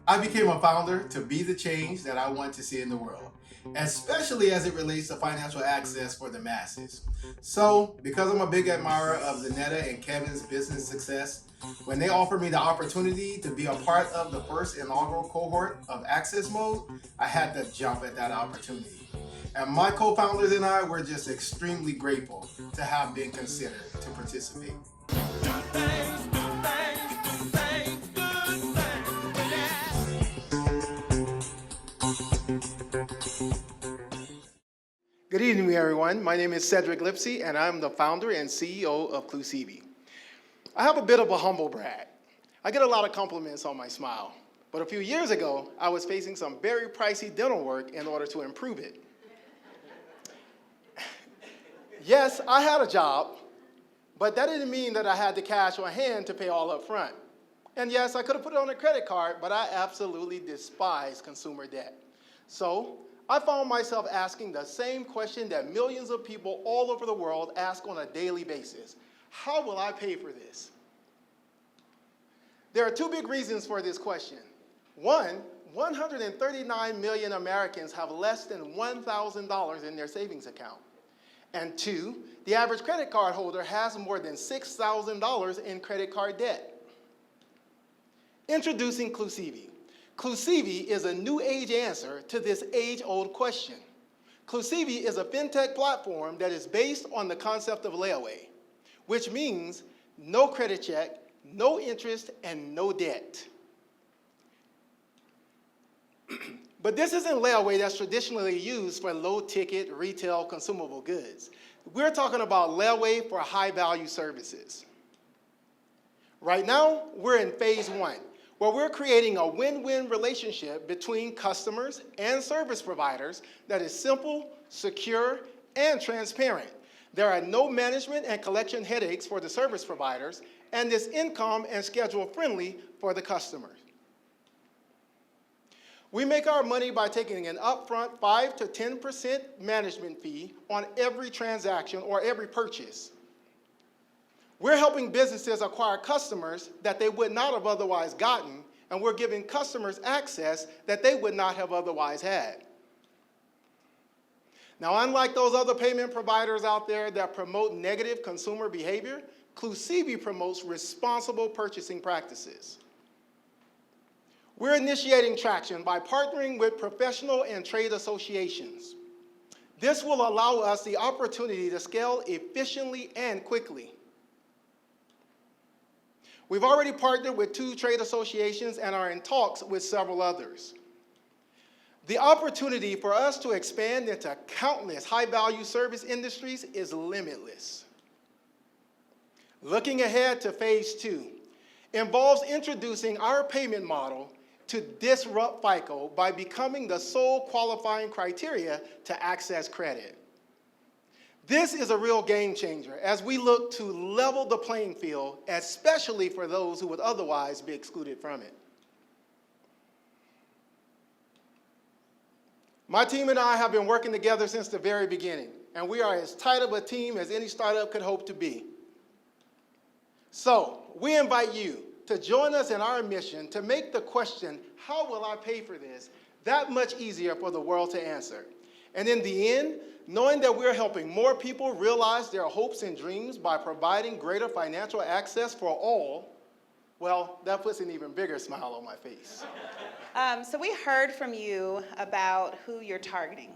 I became a founder to be the change that I want to see in the world, especially as it relates to financial access for the masses. So, because I'm a big admirer of Zanetta and Kevin's business success, when they offered me the opportunity to be a part of the first inaugural cohort of Access Mode, I had to jump at that opportunity. And my co founders and I were just extremely grateful to have been considered to participate. Good evening, everyone. My name is Cedric Lipsey, and I'm the founder and CEO of Clusivi. I have a bit of a humble brag. I get a lot of compliments on my smile, but a few years ago, I was facing some very pricey dental work in order to improve it. Yes, I had a job, but that didn't mean that I had the cash on hand to pay all up front. And yes, I could have put it on a credit card, but I absolutely despise consumer debt. So I found myself asking the same question that millions of people all over the world ask on a daily basis. How will I pay for this? There are two big reasons for this question. One, 139 million Americans have less than $1,000 in their savings account. And two, the average credit card holder has more than $6,000 in credit card debt. Introducing Clusivi. Clusivi is a new age answer to this age-old question. Clusivi is a FinTech platform that is based on the concept of layaway, which means no credit check, no interest, and no debt. But this isn't layaway that's traditionally used for low-ticket retail consumable goods. We're talking about layaway for high-value services. Right now, we're in phase one, where we're creating a win-win relationship between customers and service providers that is simple, secure, and transparent. There are no management and collection headaches for the service providers, and it's income and schedule friendly for the customers. We make our money by taking an upfront 5 to 10% management fee on every transaction or every purchase. We're helping businesses acquire customers that they would not have otherwise gotten, and we're giving customers access that they would not have otherwise had. Now, unlike those other payment providers out there that promote negative consumer behavior, Clusivi promotes responsible purchasing practices. We're initiating traction by partnering with professional and trade associations. This will allow us the opportunity to scale efficiently and quickly. We've already partnered with 2 trade associations and are in talks with several others. The opportunity for us to expand into countless high-value service industries is limitless. Looking ahead to phase 2 involves introducing our payment model to disrupt FICO by becoming the sole qualifying criteria to access credit. This is a real game changer as we look to level the playing field, especially for those who would otherwise be excluded from it. My team and I have been working together since the very beginning, and we are as tight of a team as any startup could hope to be. So, we invite you to join us in our mission to make the question, how will I pay for this, that much easier for the world to answer. And in the end, knowing that we're helping more people realize their hopes and dreams by providing greater financial access for all, well, that puts an even bigger smile on my face. So we heard from you about who you're targeting,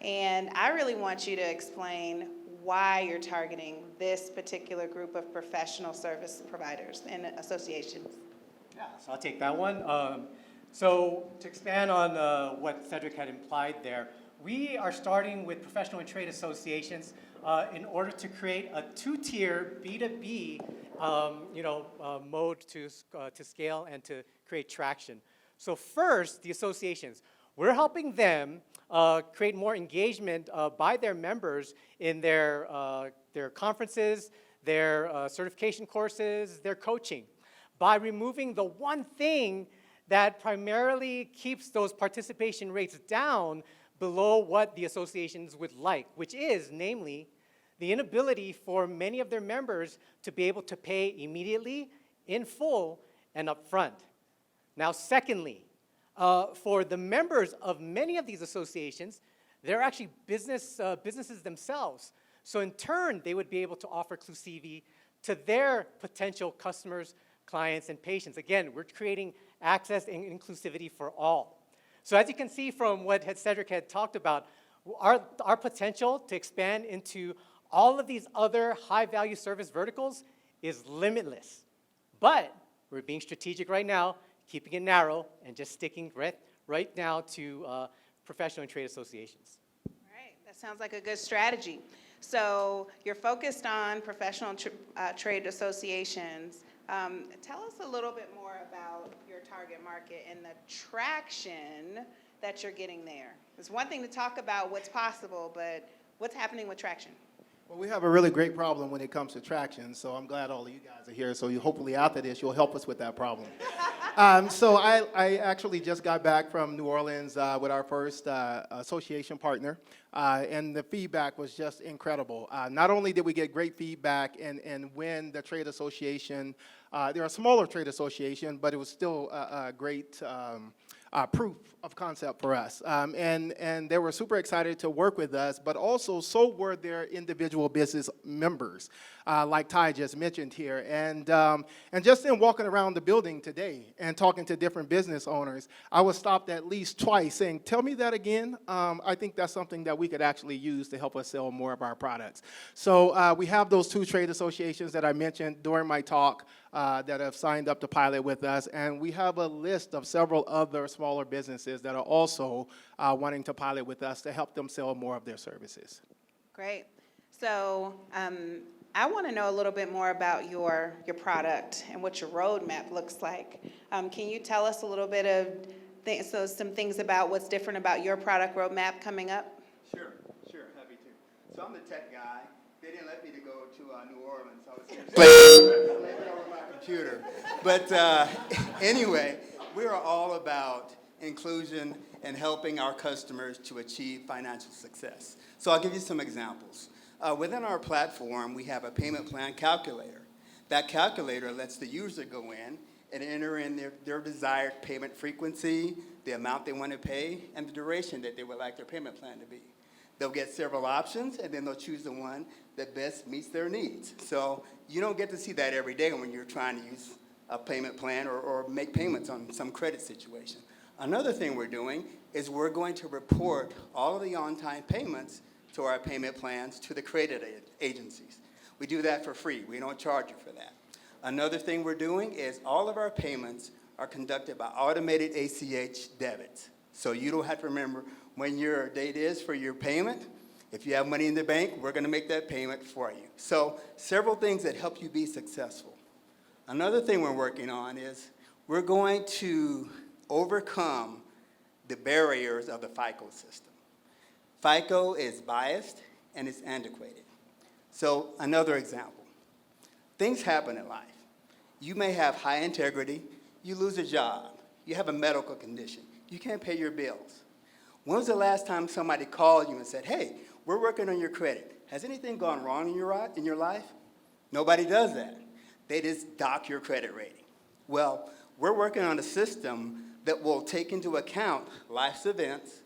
and I really want you to explain why you're targeting this particular group of professional service providers and associations. Yeah, so I'll take that one. So to expand on what Cedric had implied there, we are starting with professional and trade associations in order to create a 2-tier B2B mode to scale and to create traction. So first, the associations. We're helping them create more engagement by their members in their conferences, their certification courses, their coaching, by removing the one thing that primarily keeps those participation rates down below what the associations would like, which is, namely, the inability for many of their members to be able to pay immediately, in full, and upfront. Now, secondly, For the members of many of these associations, they're actually businesses themselves. So in turn, they would be able to offer Clusivi to their potential customers, clients, and patients. Again, we're creating access and inclusivity for all. So as you can see from what Cedric had talked about, our potential to expand into all of these other high-value service verticals is limitless. But we're being strategic right now, keeping it narrow, and just sticking right now to professional and trade associations. All right, that sounds like a good strategy. So you're focused on professional trade associations. Tell us a little bit more about your target market and the traction that you're getting there. It's one thing to talk about what's possible, but what's happening with traction? Well, we have a really great problem when it comes to traction, so I'm glad all of you guys are here. So hopefully after this, you'll help us with that problem. So I actually just got back from New Orleans with our first association partner, and the feedback was just incredible. Not only did we get great feedback and win the trade association, they're a smaller trade association, but it was still a great proof of concept for us. And they were super excited to work with us, but also so were their individual business members, like Ty just mentioned here. And just in walking around the building today and talking to different business owners, I was stopped at least twice saying, tell me that again. I think that's something that we could actually use to help us sell more of our products. So we have those 2 trade associations that I mentioned during my talk that have signed up to pilot with us, and we have a list of several other smaller businesses that are also wanting to pilot with us to help them sell more of their services. Great. So I want to know a little bit more about your product and what your roadmap looks like. Can you tell us a little bit of some things about what's different about your product roadmap coming up? Sure, happy to. So I'm the tech guy. They didn't let me to go to New Orleans. I was here slaving over my computer. But anyway, we are all about inclusion and helping our customers to achieve financial success. So I'll give you some examples. Within our platform, we have a payment plan calculator. That calculator lets the user go in and enter in their desired payment frequency, the amount they want to pay, and the duration that they would like their payment plan to be. They'll get several options, and then they'll choose the one that best meets their needs. So you don't get to see that every day when you're trying to use a payment plan or make payments on some credit situation. Another thing we're doing is we're going to report all of the on-time payments to our payment plans to the credit agencies. We do that for free. We don't charge you for that. Another thing we're doing is all of our payments are conducted by automated ACH debits. So you don't have to remember when your date is for your payment. If you have money in the bank, we're going to make that payment for you. So several things that help you be successful. Another thing we're working on is we're going to overcome the barriers of the FICO system. FICO is biased and it's antiquated. So another example, things happen in life. You may have high integrity, you lose a job, you have a medical condition, you can't pay your bills. When was the last time somebody called you and said, hey, we're working on your credit. Has anything gone wrong in your life? Nobody does that. They just dock your credit rating. Well, we're working on a system that will take into account life's events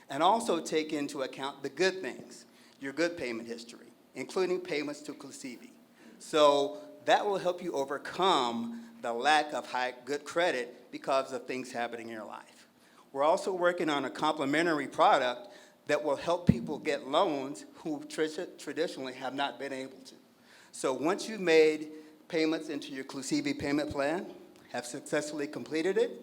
and also take into account the good things, your good payment history, including payments to Clusivi. So that will help you overcome the lack of good credit because of things happening in your life. We're also working on a complementary product that will help people get loans who traditionally have not been able to. So once you've made payments into your Clusivi payment plan, have successfully completed it,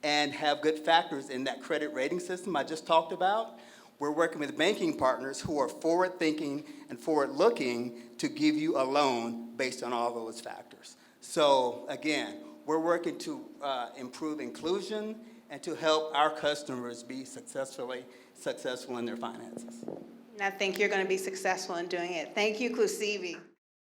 and have good factors in that credit rating system I just talked about, we're working with banking partners who are forward-thinking and forward-looking to give you a loan based on all those factors. So again, we're working to improve inclusion and to help our customers be successful in their finances. And I think you're going to be successful in doing it. Thank you, Clusivi.